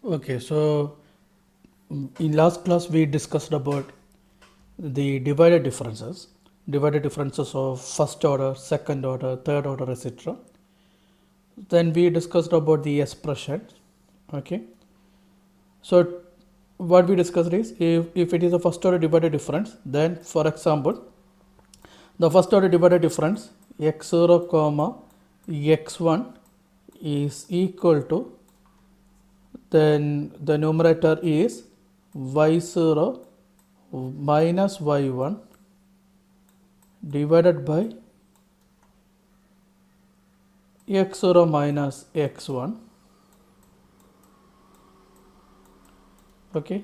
Okay, so in last class we discussed about the divided differences of first order, second order, third order, etc. Then we discussed about the expression. Okay, so what we discussed is if it is a first order divided difference, then for example, the first order divided difference x0 comma x1 is equal to, then the numerator is y0 minus y1 divided by x0 minus x1. Okay,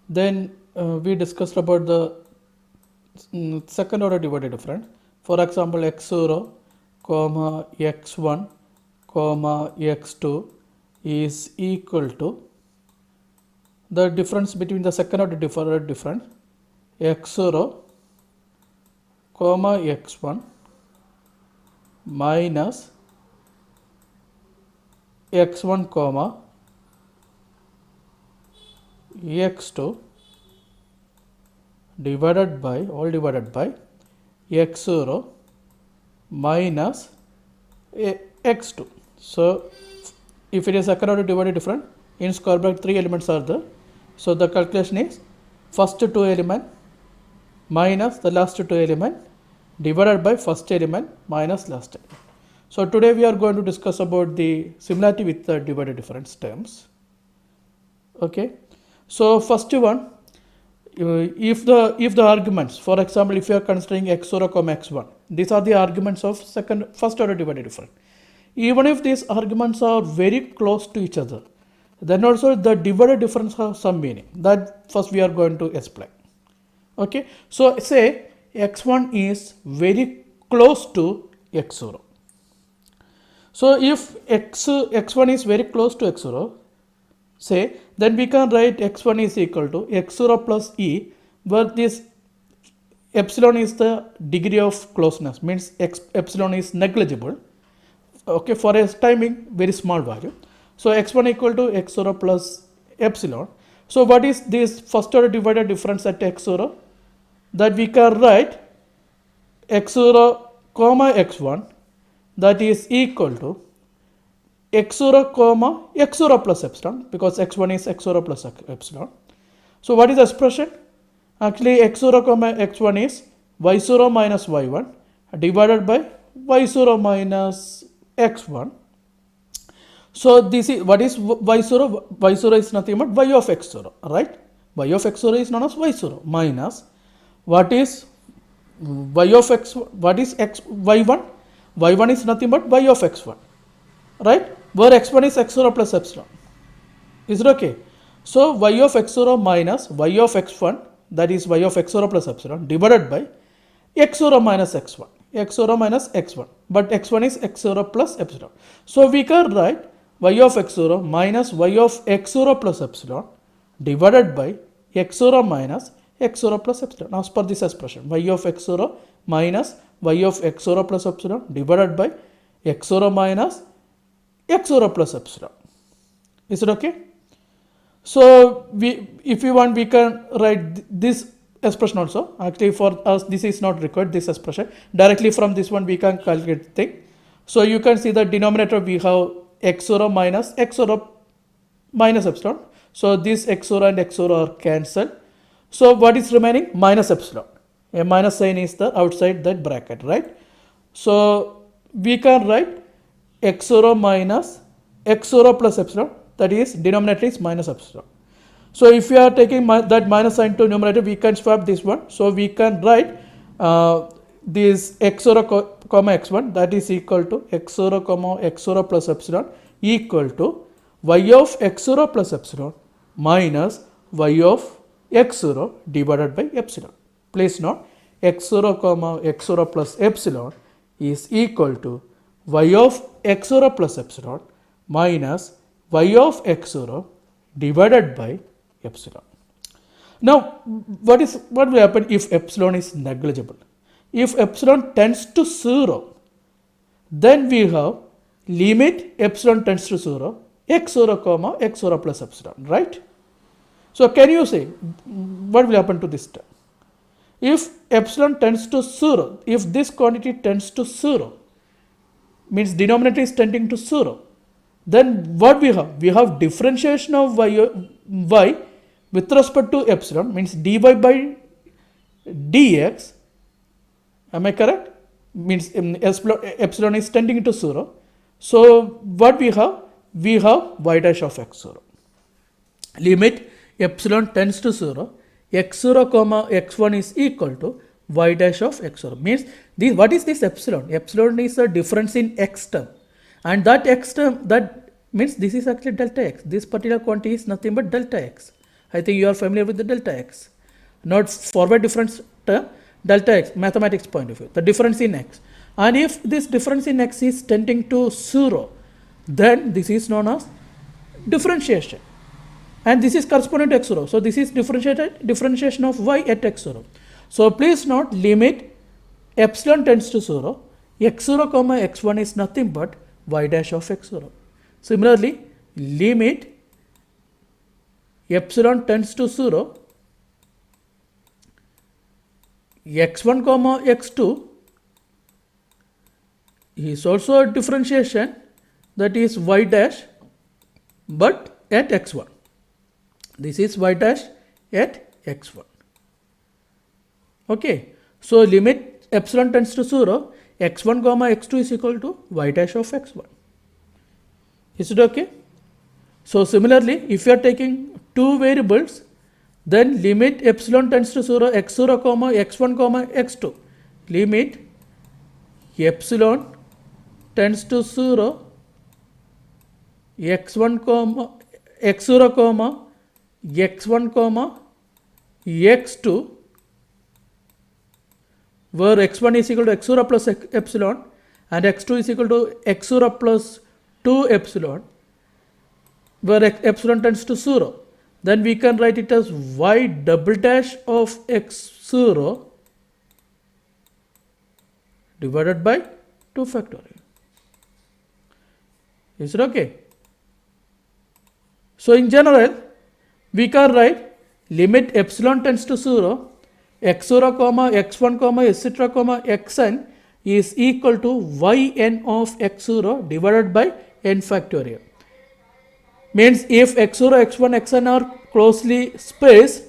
then we discussed about the second order divided difference. For example, x0 comma x1 comma x2 is equal to the difference between the second order divided difference x0 comma x1 minus x1 comma x2 divided by x0 minus x2. So if it is second order divided difference, in square bracket 3 elements are there. So the calculation is first 2 element minus the last 2 element divided by first element minus last element. So today we are going to discuss about the similarity with the divided difference terms. Okay, so first one, if the arguments, for example, if you are considering x0 comma x1, these are the arguments of first order divided difference. Even if these arguments are very close to each other, then also the divided difference has some meaning. That first we are going to explain. Okay, so say x1 is very close to x0. So if x1 is very close to x0, say, then we can write x1 is equal to x0 plus e, where this epsilon is the degree of closeness, means epsilon is negligible. Okay, for a timing very small value. So x1 equal to x0 plus epsilon. So what is this first order divided difference at x0? That we can write x0 comma x1, that is equal to x0 comma x0 plus epsilon, because x1 is x0 plus epsilon. So what is the expression? Actually x0 comma x1 is y0 minus y1 divided by y0 minus x1. So this is what is y0? Y0 is nothing but y of x0, right? Y of x0 is known as y0 minus what is y of x, what is x y1? Y1 is nothing but y of x1, right? Where x1 is x0 plus epsilon. Is it okay? So y of x0 minus y of x1, that is y of x0 plus epsilon, divided by x0 minus x1. x0 minus x1, but x1 is x0 plus epsilon. So we can write y of x0 minus y of x0 plus epsilon divided by x0 minus x0 plus epsilon, as per this expression. Y of x0 minus y of x0 plus epsilon divided by x0 minus x0 plus epsilon. Is it okay? So if you want, we can write this expression also. Actually for us this is not required, this expression. Directly from this one we can calculate the thing. So you can see the denominator we have x0 minus x0 minus epsilon. So this x0 and x0 are cancelled. So what is remaining? Minus epsilon. A minus sign is the outside that bracket, right? So we can write x0 minus x0 plus epsilon, that is denominator is minus epsilon. So if we are taking that minus sign to numerator, we can swap this one. So we can write this x0 comma x1, that is equal to x0 comma x0 plus epsilon equal to y of x0 plus epsilon minus y of x0 divided by epsilon. Please note x0 comma x0 plus epsilon is equal to y of x0 plus epsilon minus y of x0 divided by epsilon. Now what will happen if epsilon is negligible? If epsilon tends to 0, then we have limit epsilon tends to 0, x0 comma x0 plus epsilon, right? So can you say what will happen to this term? If epsilon tends to 0, if this quantity tends to 0, means denominator is tending to 0, then what we have? We have differentiation of y with respect to epsilon, means dy by dx. Am I correct? Means epsilon is tending to 0. So what we have? We have y dash of x0. Limit epsilon tends to 0, x0 comma x1 is equal to y dash of x0. Means this, what is this epsilon? Epsilon is a difference in x term, and that x term, that means this is actually delta x. This particular quantity is nothing but delta x. I think you are familiar with the delta x, not forward difference term, delta x, mathematics point of view, the difference in x. And if this difference in x is tending to 0, then this is known as differentiation, and this is corresponding to x0. So this is differentiation of y at x0. So please note, limit epsilon tends to 0, x0 comma x1 is nothing but y dash of x0. Similarly, limit epsilon tends to 0, x1 comma x2 is also a differentiation, that is y dash, but at x1. This is y dash at x1. Okay. So limit epsilon tends to 0, x1 comma x2 is equal to y dash of x1. Is it okay? So similarly, if you are taking two variables, then limit epsilon tends to 0, x0 comma x1 comma x2. Limit epsilon tends to 0, x1 comma x0 comma x1 comma x2, where x1 is equal to x0 plus epsilon and x2 is equal to x0 plus 2 epsilon, where epsilon tends to 0. Then we can write it as y double dash of x0 divided by 2 factorial. Is it okay? So in general, we can write limit epsilon tends to 0, x0 comma x1 comma etc comma xn is equal to yn of x0 divided by n factorial. Means if x0, x1, xn are closely spaced,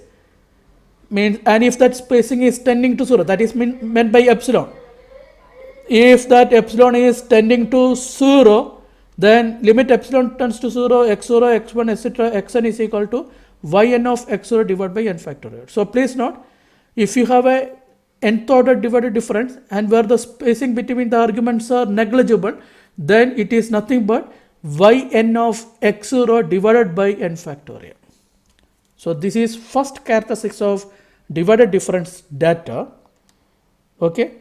means, and if that spacing is tending to 0, that is meant by epsilon. If that epsilon is tending to 0, then limit epsilon tends to 0, x0, x1, etc. xn is equal to yn of x0 divided by n factorial. So please note, if you have a nth order divided difference and where the spacing between the arguments are negligible, then it is nothing but yn of x0 divided by n factorial. So this is first characteristics of divided difference data. Okay.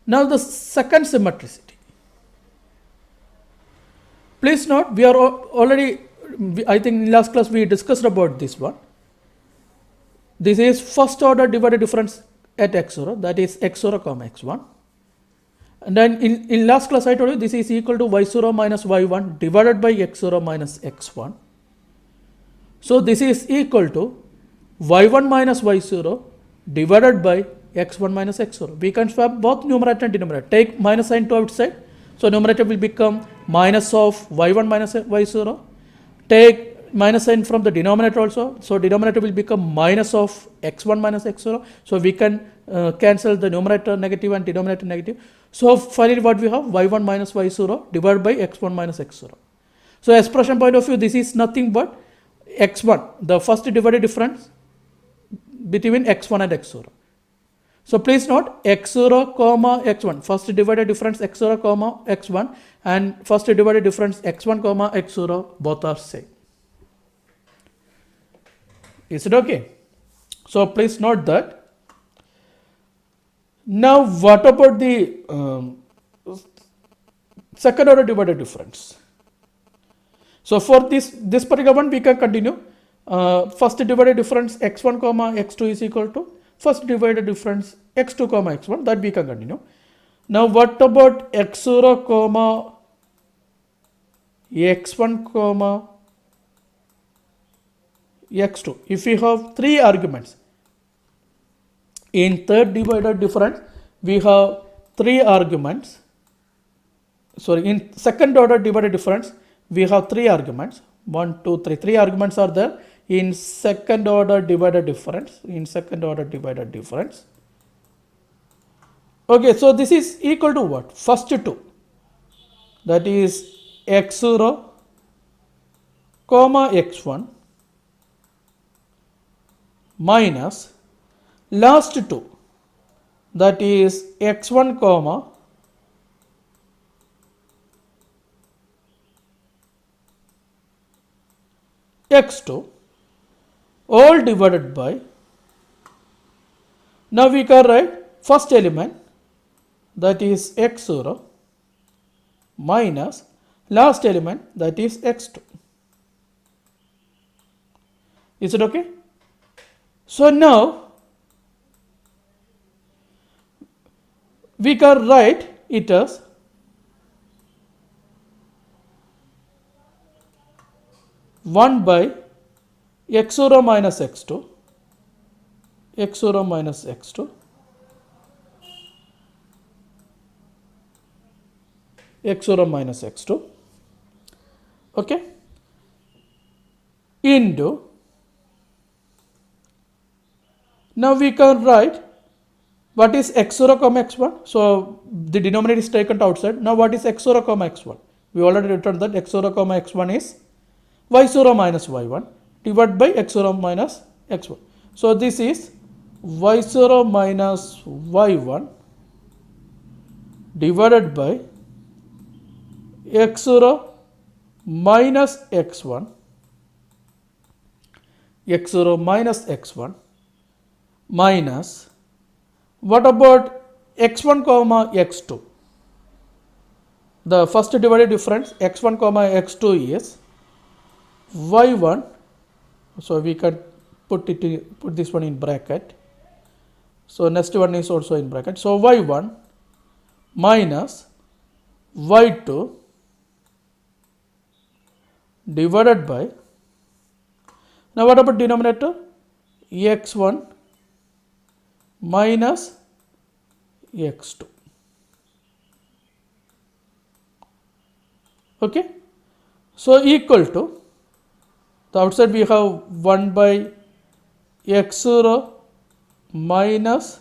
Now the second symmetricity. Please note, we are already, I think in last class we discussed about this one. This is first order divided difference at x0, that is x0 comma x1. And then in last class I told you this is equal to y0 minus y1 divided by x0 minus x1. So this is equal to y1 minus y0 divided by x1 minus x0. We can swap both numerator and denominator. Take minus sign to outside. So numerator will become minus of y1 minus y0. Take minus sign from the denominator also. So denominator will become minus of x1 minus x0. So we can cancel the numerator negative and denominator negative. So finally what we have, y1 minus y0 divided by x1 minus x0. So expression point of view, this is nothing but x1, the first divided difference between x1 and x0. So please note, x0 comma x1, first divided difference x0 comma x1 and first divided difference x1 comma x0, both are same. Is it okay? So please note that. Now what about the second order divided difference? So for this particular one we can continue. First divided difference x1 comma x2 is equal to first divided difference x2 comma x1, that we can continue. Now what about x0 comma x1 comma x2. If we have three arguments, in third divider difference we have three arguments. Sorry, in second order divided difference we have three arguments. 1, 2, 3. Three arguments are there in second order divided difference. Okay, so this is equal to what? First two, that is x0 comma x1 minus last two, that is x1 comma x2, all divided by, now we can write first element, that is x0 minus last element, that is x2. Is it okay? So now we can write it as one by x0 minus x2, x0 minus x2, x0 minus x2, okay, into, now we can write what is x0 comma x1. So the denominator is taken outside. Now what is x0 comma x1? We already written that x0 comma x1 is y0 minus y1 divided by x0 minus x1. So this is y0 minus y1 divided by x0 minus x1, x0 minus x1 minus, what about x1 comma x2? The first divided difference x1 comma x2 is y1, so we can put this one in bracket. So next one is also in bracket. So y1 minus y2 divided by, now what about denominator? x1 minus x2. Okay, so equal to, the outside we have 1 by x0 minus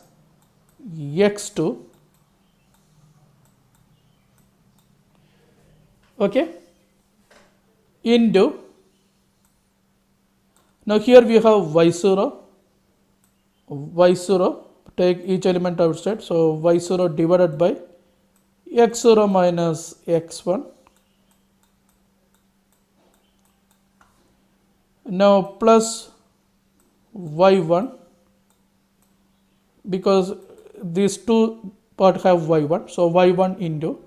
x2, okay, into, now here we have y0, take each element outside, so y0 divided by x0 minus x1, now plus y1, because these two part have y1, so y1 into,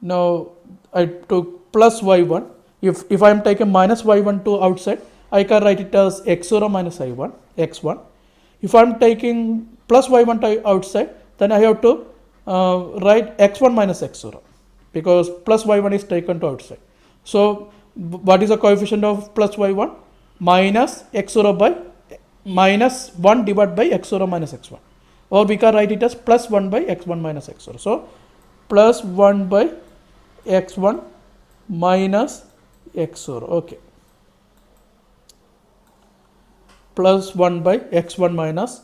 now I took plus y1, if I am taking minus y1 to outside, I can write it as x0 minus i1, x1. If I am taking plus y1 to outside, then I have to write x1 minus x0, because plus y1 is taken to outside. So what is the coefficient of plus y1? Minus x0 by minus 1 divided by x0 minus x1, or we can write it as plus 1 by x1 minus x0. So plus 1 by x1 minus x0, okay, plus 1 by x1 minus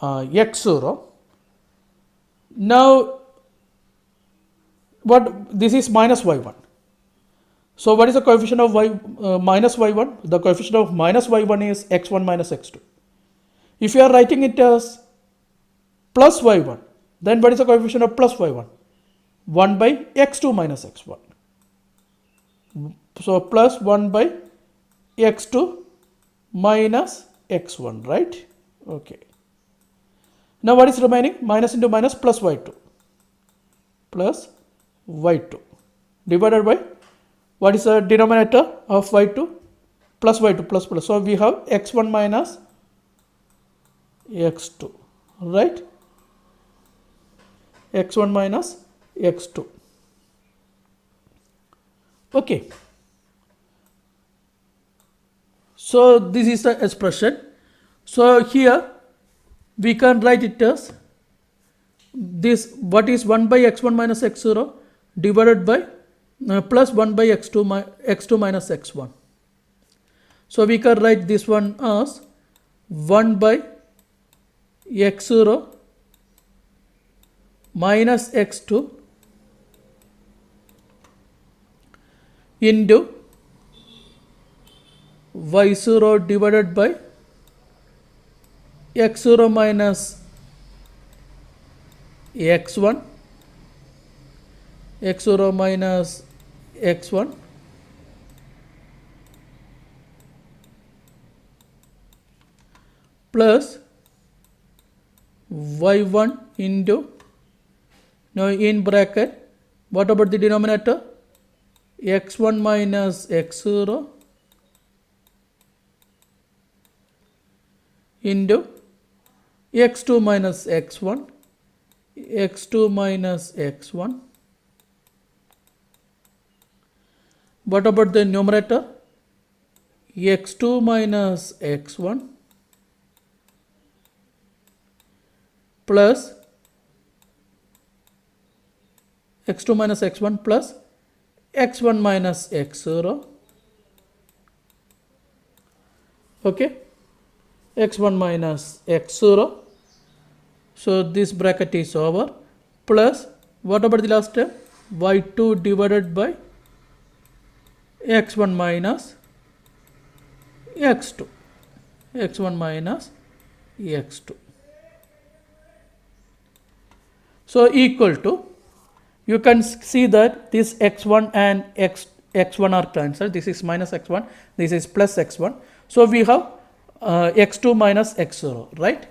x0. Now what, this is minus y1. So what is the coefficient of minus y1? The coefficient of minus y1 is x1 minus x2. If you are writing it as plus y1, then what is the coefficient of plus y1? 1 by x2 minus x1. So plus 1 by x2 minus x1, right? Okay. Now what is remaining? Minus into minus plus y2. Plus y2 divided by, what is the denominator of y2? Plus y2 plus plus. So we have x1 minus x2, right? x1 minus x2. Okay. So this is the expression. So here we can write it as this, what is 1 by x1 minus x0 divided by plus 1 by x2 minus x1. So we can write this one as 1 by x0 minus x2 into y0 divided by x0 minus x1, x0 minus x1 plus y1 into, now in bracket, what about the denominator? x1 minus x0 into x2 minus x1, x2 minus x1. What about the numerator? x2 minus x1 plus x2 minus x1 plus x1 minus x0. Okay, x1 minus x0. So this bracket is over, plus what about the last term? y2 divided by x1 minus x2, x1 minus x2. So equal to, you can see that this x1 and x1 are cancelled. This is minus x1, this is plus x1. So we have x2 minus x0, right?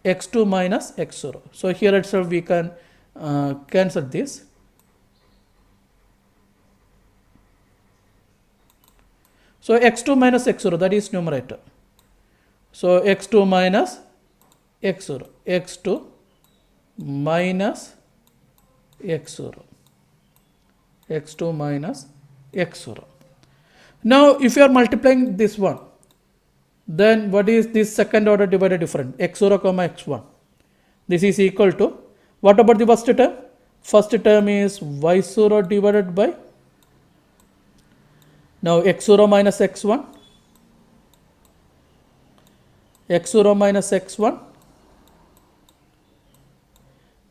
x2 minus x0. So here itself we can cancel this. So x2 minus x0, that is numerator. So x2 minus x0, x2 minus x0, x2 minus x0. Now if you are multiplying this one, then what is this second order divided difference? x0 comma x1. This is equal to, what about the first term? First term is y0 divided by, now x0 minus x1, x0 minus x1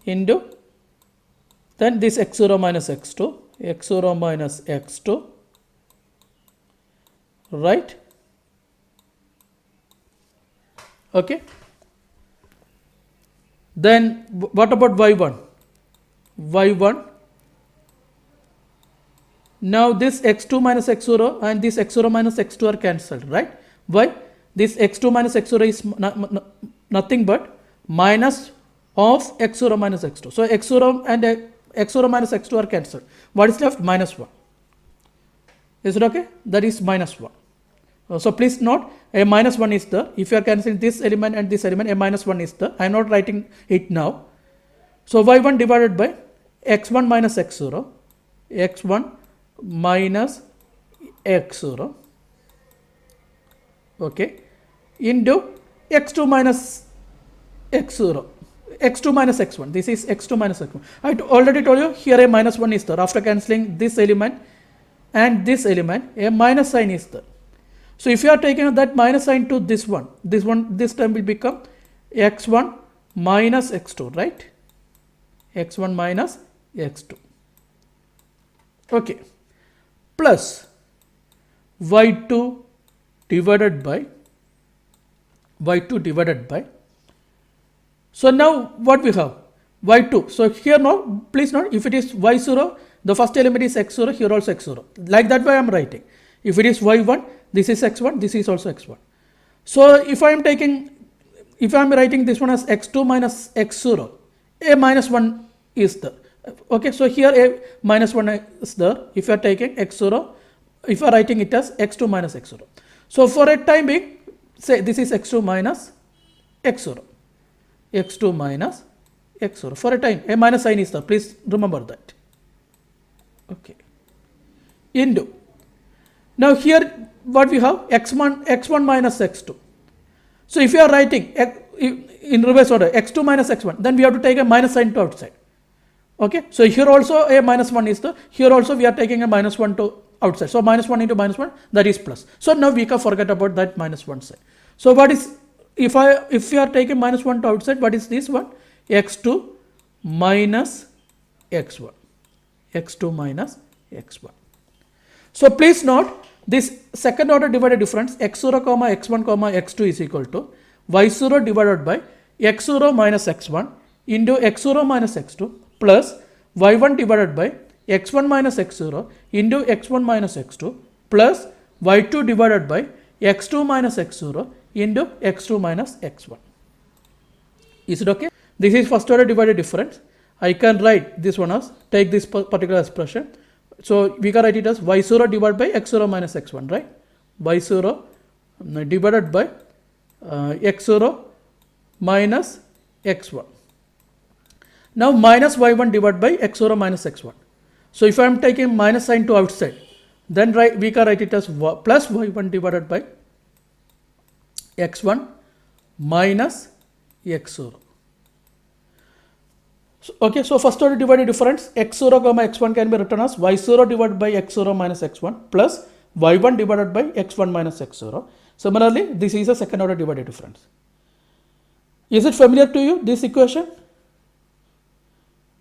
into, then this x0 minus x2, x0 minus x2, right? Okay. Then what about y1? y1, now this x2 minus x0 and this x0 minus x2 are cancelled, right? Why? This x2 minus x0 is nothing but minus of x0 minus x2. So x0 and x0 minus x2 are cancelled. What is left? Minus 1. Is it okay? That is minus 1. So please note, a minus 1 is there. If you are cancelling this element and this element, a minus 1 is there. I am not writing it now. So y1 divided by x1 minus x0, x1 minus x0, okay, into x2 minus x0, x2 minus x1. This is x2 minus x1. I already told you here a minus 1 is there. After cancelling this element and this element, a minus sign is there. So if you are taking that minus sign to this term will become x1 minus x2, right? x1 minus x2. Okay. Plus y2 divided by, so now what we have? y2. So here now, please note, if it is y0, the first element is x0, here also x0. Like that way I am writing. If it is y1, this is x1, this is also x1. So if I am writing this one as x2 minus x0, a minus 1 is there. Okay, so here a minus 1 is there. If you are taking x0, if you are writing it as x2 minus x0. So for a time being, say this is x2 minus x0, x2 minus x0. For a time, a minus sign is there. Please remember that. Okay. into. Now here what we have x1 minus x2. So if you are writing in reverse order x2 minus x1, then we have to take a minus sign to outside. Okay, so here also a minus 1 is the, here also we are taking a minus 1 to outside. So minus 1 into minus 1, that is plus. So now we can forget about that minus 1 side. So what is, if we are taking minus 1 to outside, what is this one? x2 minus x1. x2 minus x1. So please note this second order divided difference x0 comma x1 comma x2 is equal to y0 divided by x0 minus x1 into x0 minus x2 plus y1 divided by x1 minus x0 into x1 minus x2 plus y2 divided by x2 minus x0 into x2 minus x1. Is it okay? This is first order divided difference. I can write this one as, take this particular expression. So we can write it as y0 divided by x0 minus x1, right? y0 divided by x0 minus x1. Now minus y1 divided by x0 minus x1. So if I am taking minus sign to outside, then we can write it as plus y1 divided by x1 minus x0. So, okay, so first order divided difference x0 comma x1 can be written as y0 divided by x0 minus x1 plus y1 divided by x1 minus x0. Similarly, this is a second order divided difference. Is it familiar to you, this equation?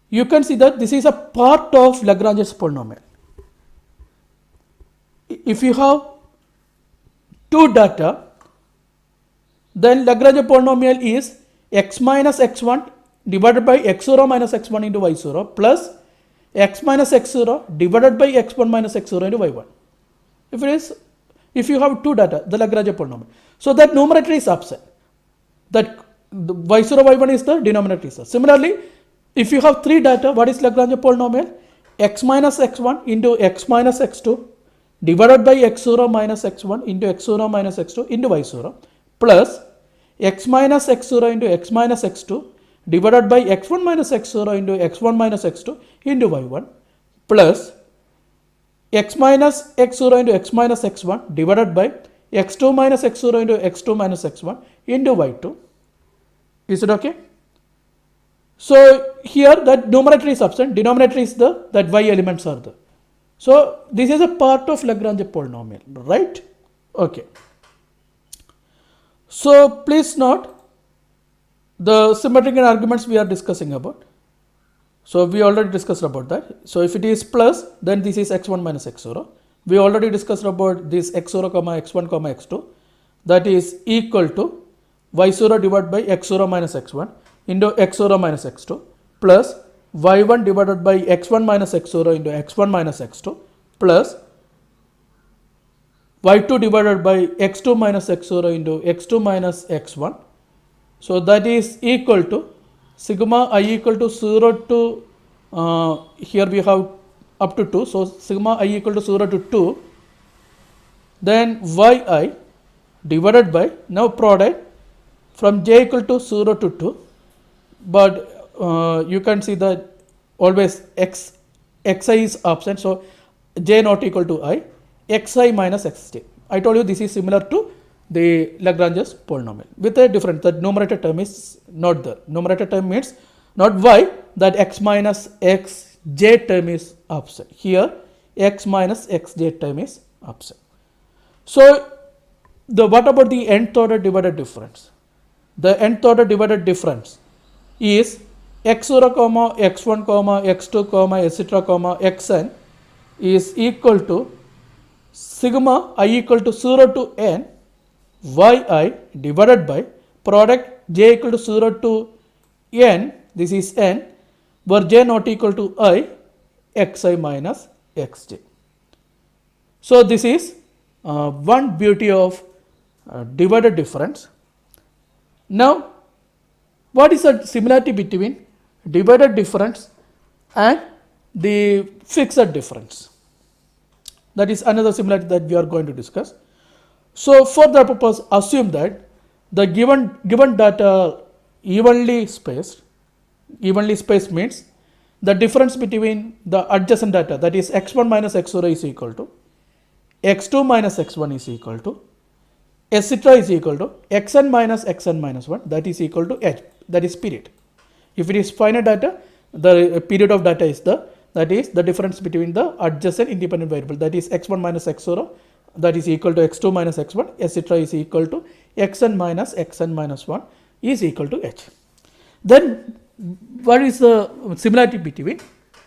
You can see that this is a part of Lagrange's polynomial. If you have two data, then Lagrange polynomial is x minus x1 divided by x0 minus x1 into y0 plus x minus x0 divided by x1 minus x0 into y1. If you have two data, the Lagrange polynomial. So that numerator is absent. That the y0 y1 is the denominator is. Similarly, if you have three data, what is Lagrange polynomial? X minus x1 into x minus x2 divided by x0 minus x1 into x0 minus x2 into y0 plus x minus x0 into x minus x2 divided by x1 minus x0 into x1 minus x2 into y1 plus x minus x0 into x minus x1 divided by x2 minus x0 into x2 minus x1 into y2. Is it okay? So here that numerator is absent, denominator is the, that y elements are there. So this is a part of Lagrange polynomial, right? Okay. So please note the symmetrical arguments we are discussing about. So we already discussed about that. So if it is plus, then this is x1 minus x0. We already discussed about this x0 comma x1 comma x2. That is equal to y0 divided by x0 minus x1 into x0 minus x2 plus y1 divided by x1 minus x0 into x1 minus x2 plus y2 divided by x2 minus x0 into x2 minus x1. So that is equal to sigma I equal to 0 to, here we have up to 2. So sigma I equal to 0 to 2. Then yi divided by, now product from j equal to 0 to 2. But you can see that always xi is absent. So j not equal to I, xi minus xj. I told you this is similar to the Lagrange's polynomial with a difference. The numerator term is not there. Numerator term means not y, that x minus xj term is absent. Here x minus xj term is absent. So what about the nth order divided difference? The nth order divided difference is x0 comma x1 comma x2 comma etc comma xn is equal to sigma I equal to 0 to n yi divided by product j equal to 0 to n, this is n, where j not equal to I, xi minus xj. So this is one beauty of divided difference. Now what is the similarity between divided difference and the fixed difference? That is another similarity that we are going to discuss. So for the purpose, assume that the given data evenly spaced means the difference between the adjacent data, that is x1 minus x0 is equal to x2 minus x1 is equal to etc. is equal to xn minus 1, that is equal to h, that is period. If it is finite data, the period of data is that is the difference between the adjacent independent variable, that is x1 minus x0, that is equal to x2 minus x1, etc. is equal to xn minus 1 is equal to h. Then what is the similarity between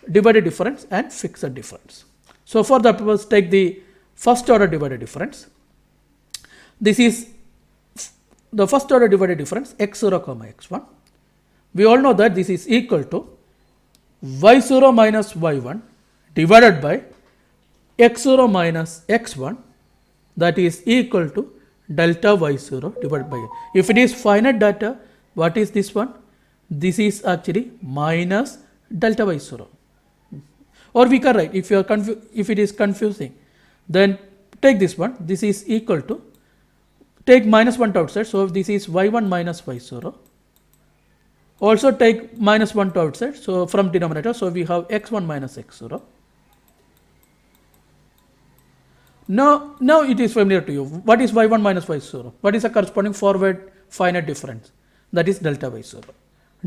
divided difference and fixed difference? So for that purpose, take the first order divided difference. This is the first order divided difference x0 comma x1. We all know that this is equal to y0 minus y1 divided by x0 minus x1, that is equal to delta y0 divided by. If it is finite data, what is this one? This is actually minus delta y0. Or we can write, if you are if it is confusing, then take this one. This is equal to, take minus 1 to outside, so this is y1 minus y0. Also take minus 1 to outside, so from denominator, so we have x1 minus x0. Now it is familiar to you. What is y1 minus y0? What is the corresponding forward finite difference? That is delta y0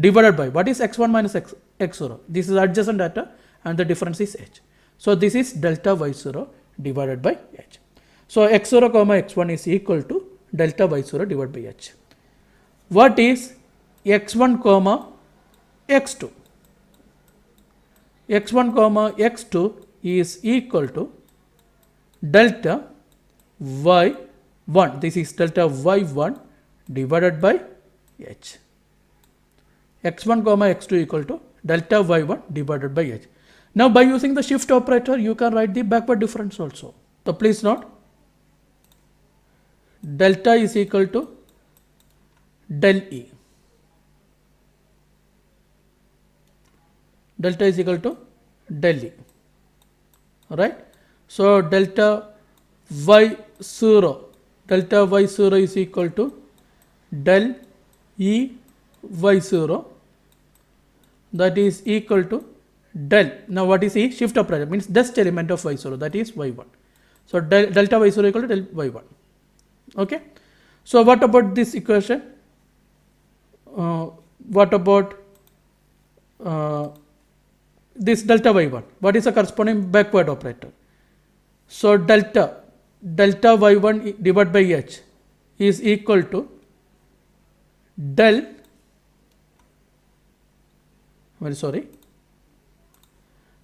divided by, what is x1 minus x0? This is adjacent data and the difference is h. So this is delta y0 divided by h. So x0 comma x1 is equal to delta y0 divided by h. What is x1 comma x2? x1 comma x2 is equal to delta y1. This is delta y1 divided by h. x1 comma x2 equal to delta y1 divided by h. Now by using the shift operator, you can write the backward difference also. So please note, delta is equal to del E. Delta is equal to del E. Alright. So delta y0 is equal to del E y0, that is equal to del. Now what is E? Shift operator means just element of y0, that is y1. So delta y0 equal to del y1. Okay. So what about this equation? What about this delta y1? What is the corresponding backward operator? So delta y1 divided by h is equal to del,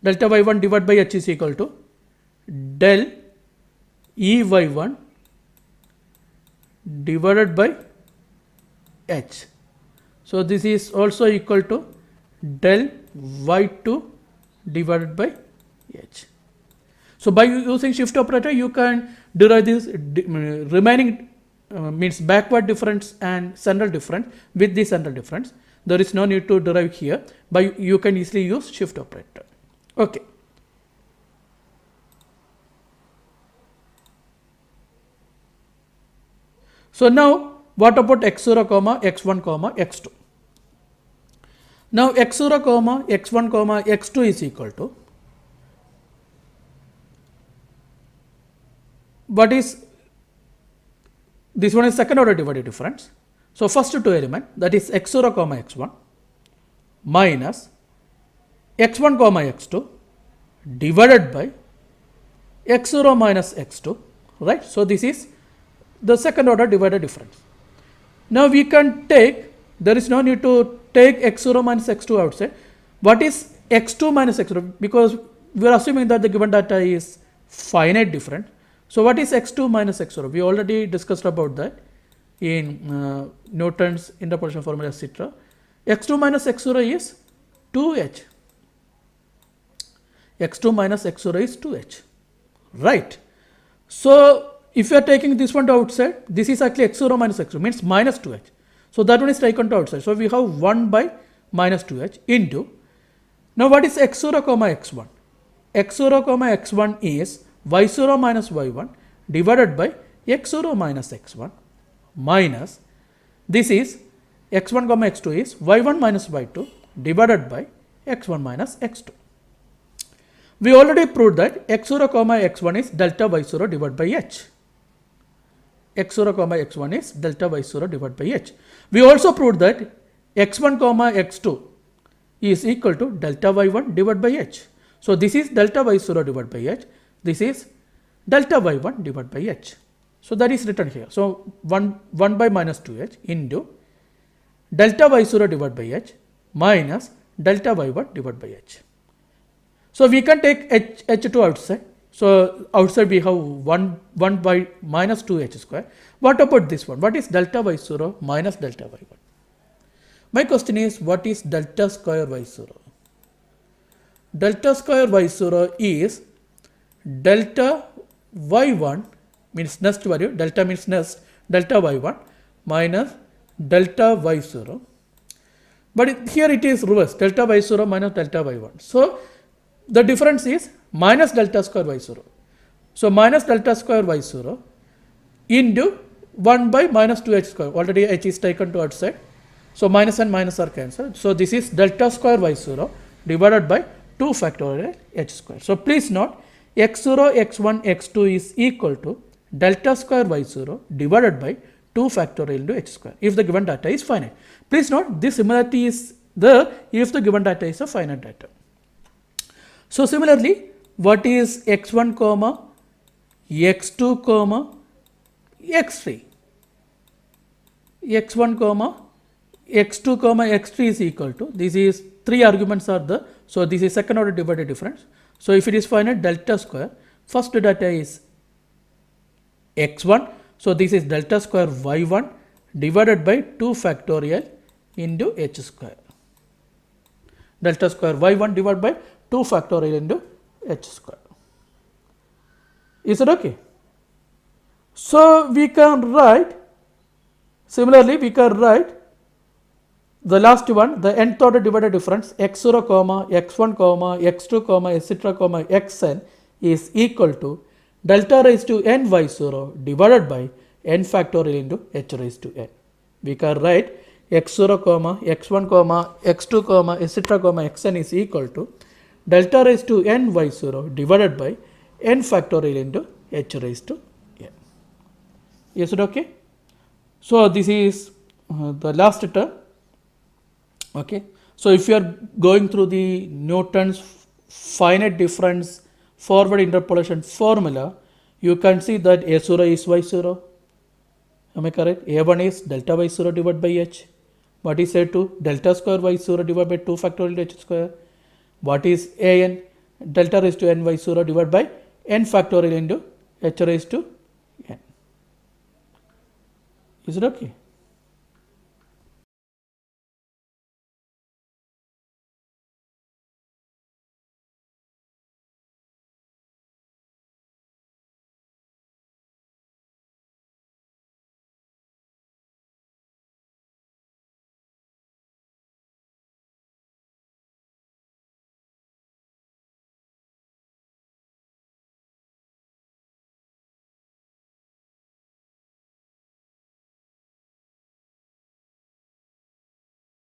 delta y1 divided by h is equal to del E y1 divided by h. So this is also equal to del y2 divided by h. So by using shift operator, you can derive this remaining means backward difference and central difference with the central difference. There is no need to derive here, but you can easily use shift operator. Okay. So now what about x0 comma x1 comma x2? Now x0 comma x1 comma x2 is equal to, what is this one is second order divided difference. So first two element, that is x0 comma x1 minus x1 comma x2 divided by x0 minus x2, right? So this is the second order divided difference. Now we can take, there is no need to take x0 minus x2 outside. What is x2 minus x0? Because we are assuming that the given data is finite different. So what is x2 minus x0? We already discussed about that in Newton's interpolation formula, etc. x2 minus x0 is 2h. x2 minus x0 is 2h, right? So if you are taking this one to outside, this is actually x0 minus x0 means minus 2h. So that one is taken to outside. So we have 1 by minus 2h into, now what is x0 comma x1? x0 comma x1 is y0 minus y1 divided by x0 minus x1 minus, this is x1 comma x2 is y1 minus y2 divided by x1 minus x2. We already proved that x0 comma x1 is delta y0 divided by h. x0 comma x1 is delta y0 divided by h. We also proved that x1 comma x2 is equal to delta y1 divided by h. So this is delta y0 divided by h. This is delta y1 divided by h. So that is written here. So 1 by minus 2h into delta y0 divided by h minus delta y1 divided by h. So we can take h2 outside. So outside we have 1 by minus 2h square. What about this one? What is delta y0 minus delta y1? My question is, what is delta square y0? Delta square y0 is delta y1 means nest value, delta means nest, delta y1 minus delta y0. But here it is reverse, delta y0 minus delta y1. So the difference is minus delta square y0. So minus delta square y0 into 1 by minus 2h square. Already h is taken to outside. So minus and minus are cancelled. So this is delta square y0 divided by 2 factorial h square. So please note x0, x1, x2 is equal to delta square y0 divided by 2 factorial into h square if the given data is finite. Please note this similarity is there if the given data is a finite data. So similarly, what is x1 comma x2 comma x3? x1 comma x2 comma x3 is equal to, this is 3 arguments are there. So this is second order divided difference. So if it is finite, delta square, first data is x1. So this is delta square y1 divided by 2 factorial into h square. Delta square y1 divided by 2 factorial into h square. Is it okay? So we can write, similarly we can write the last one, the nth order divided difference x0 comma x1 comma x2 comma etc comma xn is equal to delta raised to n y0 divided by n factorial into h raised to n. We can write x0 comma x1 comma x2 comma etc comma xn is equal to delta raised to n y0 divided by n factorial into h raised to n. Is it okay? So this is the last term. Okay. So if you are going through the Newton's finite difference forward interpolation formula, you can see that A0 is Y0. Am I correct? A1 is delta Y0 divided by H. What is A2? Delta square Y0 divided by 2 factorial H square. What is AN? Delta raised to n Y0 divided by n factorial into H raised to n. Is it okay?